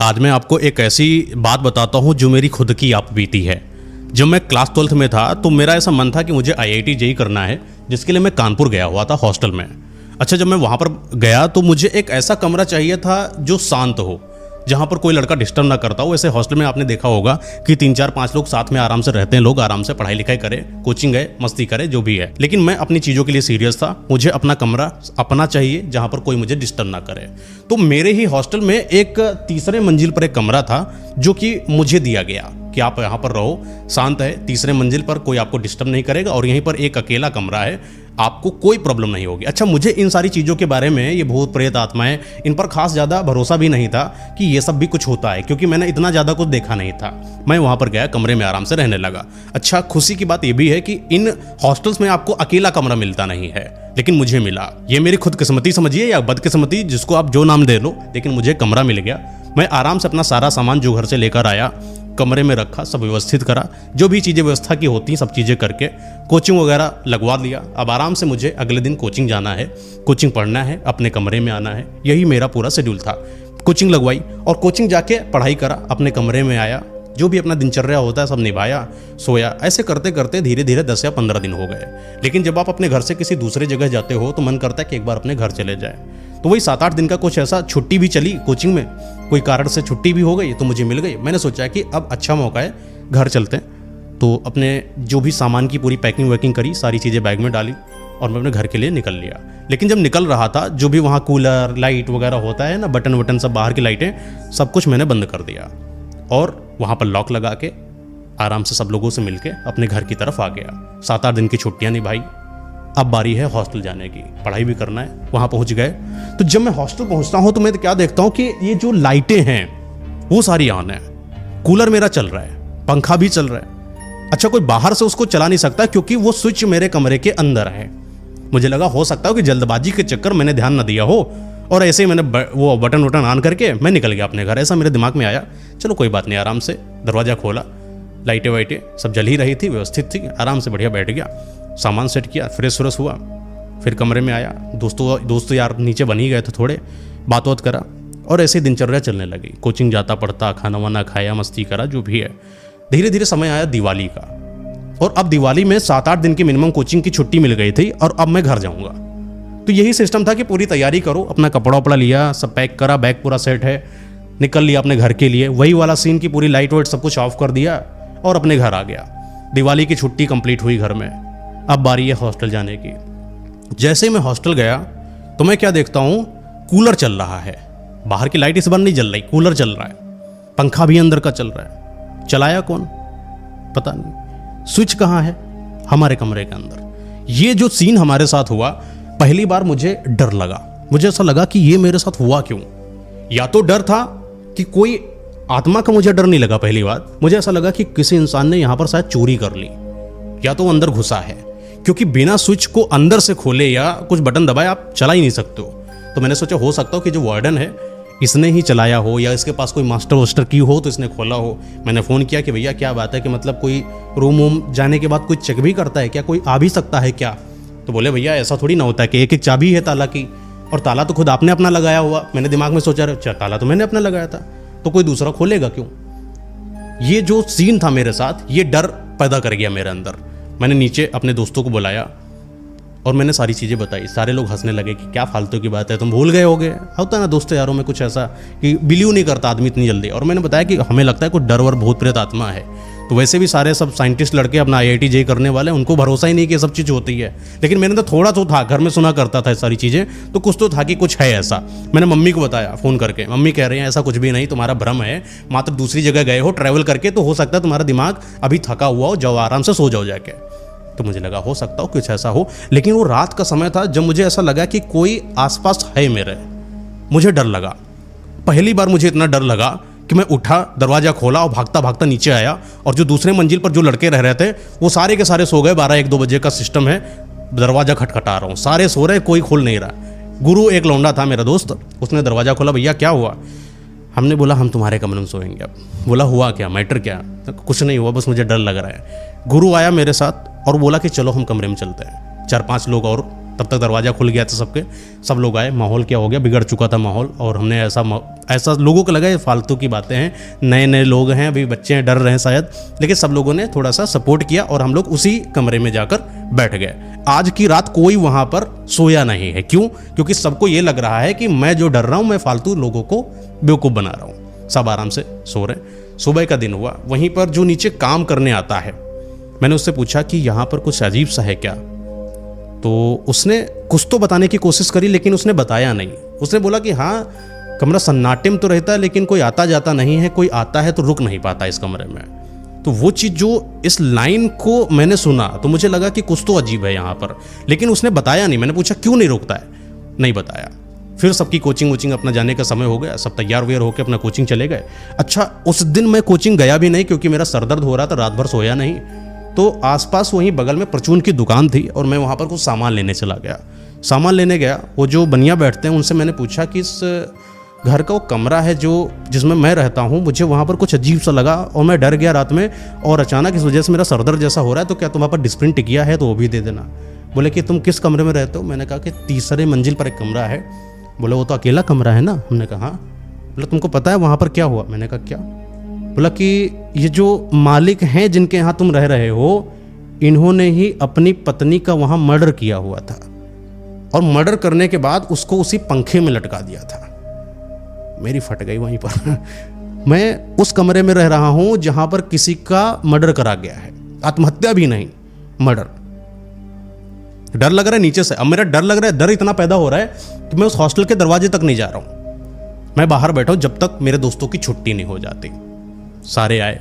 आज मैं आपको एक ऐसी बात बताता हूँ जो मेरी खुद की आप बीती है। जब मैं क्लास 12th में था तो मेरा ऐसा मन था कि मुझे IIT जेईई करना है, जिसके लिए मैं कानपुर गया हुआ था हॉस्टल में। अच्छा, जब मैं वहाँ पर गया तो मुझे एक ऐसा कमरा चाहिए था जो शांत हो, जहाँ पर कोई लड़का डिस्टर्ब ना करता हो। ऐसे हॉस्टल में आपने देखा होगा कि 3-4-5 लोग साथ में आराम से रहते हैं, लोग आराम से पढ़ाई लिखाई करें, कोचिंग गए, मस्ती करे, जो भी है। लेकिन मैं अपनी चीज़ों के लिए सीरियस था। मुझे अपना कमरा अपना चाहिए जहाँ पर कोई मुझे डिस्टर्ब ना करे। तो मेरे ही हॉस्टल में एक तीसरे मंजिल पर एक कमरा था जो कि मुझे दिया गया कि आप यहाँ पर रहो, शांत है, तीसरे मंजिल पर कोई आपको डिस्टर्ब नहीं करेगा और यहीं पर एक अकेला कमरा है, आपको कोई प्रॉब्लम नहीं होगी। अच्छा, मुझे इन सारी चीज़ों के बारे में, ये भूत प्रेत आत्माएं, इन पर खास ज़्यादा भरोसा भी नहीं था कि ये सब भी कुछ होता है, क्योंकि मैंने इतना ज़्यादा कुछ देखा नहीं था। मैं वहाँ पर गया, कमरे में आराम से रहने लगा। अच्छा, खुशी की बात ये भी है कि इन हॉस्टल्स में आपको अकेला कमरा मिलता नहीं है, लेकिन मुझे मिला। ये मेरी खुदकिस्मती समझिए या बदकिस्मती, जिसको आप जो नाम दे लो, लेकिन मुझे कमरा मिल गया। मैं आराम से अपना सारा सामान जो घर से लेकर आया कमरे में रखा, सब व्यवस्थित करा, जो भी चीज़ें व्यवस्था की होती सब चीज़ें करके कोचिंग वगैरह लगवा लिया। अब आराम से मुझे अगले दिन कोचिंग जाना है, कोचिंग पढ़ना है, अपने कमरे में आना है, यही मेरा पूरा शेड्यूल था। कोचिंग लगवाई और कोचिंग जाके पढ़ाई करा, अपने कमरे में आया, जो भी अपना दिनचर्या होता है सब निभाया, सोया। ऐसे करते करते धीरे धीरे 10 या 15 दिन हो गए। लेकिन जब आप अपने घर से किसी दूसरे जगह जाते हो तो मन करता है कि एक बार अपने घर चले जाए। तो वही 7-8 दिन का कुछ ऐसा छुट्टी भी चली कोचिंग में, कोई कारण से छुट्टी भी हो गई तो मुझे मिल गई। मैंने सोचा कि अब अच्छा मौका है, घर चलते हैं। तो अपने जो भी सामान की पूरी पैकिंग वैकिंग करी, सारी चीज़ें बैग में डाली और मैं अपने घर के लिए निकल लिया। लेकिन जब निकल रहा था, जो भी वहाँ कूलर, लाइट वगैरह होता है ना, बटन वटन सब, बाहर की लाइटें, सब कुछ मैंने बंद कर दिया और वहाँ पर लॉक लगा के आराम से सब लोगों से मिलके अपने घर की तरफ आ गया। 7-8 दिन की छुट्टियाँ निभाई। अब बारी है हॉस्टल जाने की, पढ़ाई भी करना है। वहाँ पहुँच गए तो जब मैं हॉस्टल पहुँचता हूँ तो मैं क्या देखता हूँ कि ये जो लाइटें हैं वो सारी ऑन है, कूलर मेरा चल रहा है, पंखा भी चल रहा है। अच्छा, कोई बाहर से उसको चला नहीं सकता क्योंकि वो स्विच मेरे कमरे के अंदर है। मुझे लगा हो सकता है कि जल्दबाजी के चक्कर मैंने ध्यान न दिया हो और ऐसे ही मैंने वो बटन वटन ऑन करके मैं निकल गया अपने घर। ऐसा मेरे दिमाग में आया। चलो कोई बात नहीं, आराम से दरवाज़ा खोला, लाइटें वाइटें सब जल ही रही थी, व्यवस्थित थी, आराम से बढ़िया बैठ गया, सामान सेट किया, फ्रेश व्रेश हुआ, फिर कमरे में आया। दोस्त यार नीचे बन ही गए थे, थोड़े बात बात करा और ऐसे दिनचर्या चलने लगी। कोचिंग जाता, पढ़ता, खाना वाना खाया, मस्ती करा, जो भी है। धीरे धीरे समय आया दिवाली का और अब दिवाली में 7-8 दिन की मिनिमम कोचिंग की छुट्टी मिल गई थी और अब मैं घर जाऊँगा। तो यही सिस्टम था कि पूरी तैयारी करो, अपना कपड़ा वपड़ा लिया, सब पैक करा, बैग पूरा सेट है, निकल लिया अपने घर के लिए। वही वाला सीन की पूरी लाइट वाइट सब कुछ ऑफ कर दिया और अपने घर आ गया। दिवाली की छुट्टी कंप्लीट हुई घर में। अब बारी है हॉस्टल जाने की। जैसे ही मैं हॉस्टल गया तो मैं क्या देखता हूँ, कूलर चल रहा है, बाहर की लाइट इस बार नहीं जल रही, कूलर चल रहा है, पंखा भी अंदर का चल रहा है। चलाया कौन पता नहीं, स्विच कहाँ है, हमारे कमरे के अंदर। ये जो सीन हमारे साथ हुआ, पहली बार मुझे डर लगा। मुझे ऐसा लगा कि ये मेरे साथ हुआ क्यों। या तो डर था कि कोई आत्मा का, मुझे डर नहीं लगा। पहली बात मुझे ऐसा लगा कि किसी इंसान ने यहाँ पर शायद चोरी कर ली, या तो वो अंदर घुसा है, क्योंकि बिना स्विच को अंदर से खोले या कुछ बटन दबाए आप चला ही नहीं सकते हो। तो मैंने सोचा हो सकता हो कि जो वार्डन है इसने ही चलाया हो, या इसके पास कोई मास्टर वास्टर की हो तो इसने खोला हो। मैंने फ़ोन किया कि भैया क्या बात है, कि मतलब कोई रूम वूम जाने के बाद कोई चेक भी करता है क्या, कोई आ भी सकता है क्या? तो बोले भैया ऐसा थोड़ी ना होता है कि एक एक चाबी है ताला की, और ताला तो खुद आपने अपना लगाया हुआ। मैंने दिमाग में सोचा अच्छा ताला तो मैंने अपना लगाया था, तो कोई दूसरा खोलेगा क्यों? ये जो सीन था मेरे साथ, ये डर पैदा कर गया मेरे अंदर। मैंने नीचे अपने दोस्तों को बुलाया और मैंने सारी चीज़ें बताई। सारे लोग हंसने लगे कि क्या फालतू की बात है, तुम भूल गए होगे। होता है ना दोस्तों यारों में कुछ ऐसा कि बिलीव नहीं करता आदमी इतनी जल्दी। और मैंने बताया कि हमें लगता है कुछ डर वर भूत प्रेत आत्मा है। तो वैसे भी सारे सब साइंटिस्ट लड़के अपना IIT जेईई करने वाले, उनको भरोसा ही नहीं कि ये सब चीज़ होती है। लेकिन मैंने तो थोड़ा तो था, घर में सुना करता था सारी चीज़ें, तो कुछ तो था कि कुछ है ऐसा। मैंने मम्मी को बताया फ़ोन करके, मम्मी कह रहे हैं ऐसा कुछ भी नहीं, तुम्हारा भ्रम है, मात्र दूसरी जगह गए हो ट्रैवल करके, तो हो सकता है तुम्हारा दिमाग अभी थका हुआ हो, जाओ आराम से सो जाओ जाके। तो मुझे लगा हो सकता हो कुछ ऐसा हो। लेकिन वो रात का समय था जब मुझे ऐसा लगा कि कोई आसपास है मेरे। मुझे डर लगा, पहली बार मुझे इतना डर लगा कि मैं उठा, दरवाज़ा खोला और भागता भागता नीचे आया। और जो दूसरे मंजिल पर जो लड़के रह रहे थे वो सारे के सारे सो गए। 12-1-2 बजे का सिस्टम है, दरवाज़ा खटखटा रहा हूँ, सारे सो रहे, कोई खोल नहीं रहा। गुरु एक लौंडा था मेरा दोस्त, उसने दरवाज़ा खोला, भैया क्या हुआ? हमने बोला हम तुम्हारे कमरे में सोएंगे। अब बोला हुआ क्या, मैटर क्या? कुछ नहीं हुआ, बस मुझे डर लग रहा है। गुरु आया मेरे साथ और बोला कि चलो हम कमरे में चलते हैं, 4-5 लोग और तब तक दरवाज़ा खुल गया था सबके, सब लोग आए। माहौल क्या हो गया, बिगड़ चुका था माहौल। और हमने ऐसा लोगों को लगा ये फालतू की बातें हैं, नए नए लोग हैं, अभी बच्चे हैं, डर रहे हैं शायद, लेकिन सब लोगों ने थोड़ा सा सपोर्ट किया और हम लोग उसी कमरे में जाकर बैठ गए। आज की रात कोई वहाँ पर सोया नहीं है। क्यों? क्योंकि सबको ये लग रहा है कि मैं जो डर रहा हूँ, मैं फालतू लोगों को बेवकूफ़ बना रहा हूँ। सब आराम से सो रहे। सुबह का दिन हुआ। वहीं पर जो नीचे काम करने आता है, मैंने उससे पूछा कि यहाँ पर कुछ अजीब सा है क्या? तो उसने कुछ तो बताने की कोशिश करी, लेकिन उसने बताया नहीं। उसने बोला कि हाँ, कमरा सन्नाटे में तो रहता है, लेकिन कोई आता जाता नहीं है, कोई आता है तो रुक नहीं पाता इस कमरे में। तो वो चीज़ जो इस लाइन को मैंने सुना तो मुझे लगा कि कुछ तो अजीब है यहाँ पर, लेकिन उसने बताया नहीं। मैंने पूछा क्यों नहीं रुकता है, नहीं बताया। फिर सबकी कोचिंग अपना जाने का समय हो गया, सब तैयार व्यार होकर अपना कोचिंग चले गए। अच्छा, उस दिन मैं कोचिंग गया भी नहीं क्योंकि मेरा सर दर्द हो रहा था, रात भर सोया नहीं। तो आसपास वहीं बगल में परचून की दुकान थी और मैं वहाँ पर कुछ सामान लेने चला गया। सामान लेने गया, वो जो बनिया बैठते हैं उनसे मैंने पूछा कि इस घर का वो कमरा है जिसमें मैं रहता हूँ, मुझे वहाँ पर कुछ अजीब सा लगा और मैं डर गया रात में, और अचानक इस वजह से मेरा सर दर्द जैसा हो रहा है, तो क्या तुम वहाँ पर डिस्प्रिन टिकिया है तो वो भी दे देना। बोले कि तुम किस कमरे में रहते हो? मैंने कहा कि तीसरे मंजिल पर एक कमरा है। बोले वो तो अकेला कमरा है ना? हमने कहा हाँ। बोला तुमको पता है वहाँ पर क्या हुआ? मैंने कहा क्या? बोला कि ये जो मालिक हैं जिनके यहाँ तुम रह रहे हो, इन्होंने ही अपनी पत्नी का वहाँ मर्डर किया हुआ था, और मर्डर करने के बाद उसको उसी पंखे में लटका दिया था। मेरी फट गई वहीं पर। मैं उस कमरे में रह रहा हूँ जहाँ पर किसी का मर्डर करा गया है, आत्महत्या भी नहीं, मर्डर। डर लग रहा है नीचे से। अब मेरा डर लग रहा है, डर इतना पैदा हो रहा है कि मैं उस हॉस्टल के दरवाजे तक नहीं जा रहा हूँ। मैं बाहर बैठा हूँ जब तक मेरे दोस्तों की छुट्टी नहीं हो जाती। सारे आए,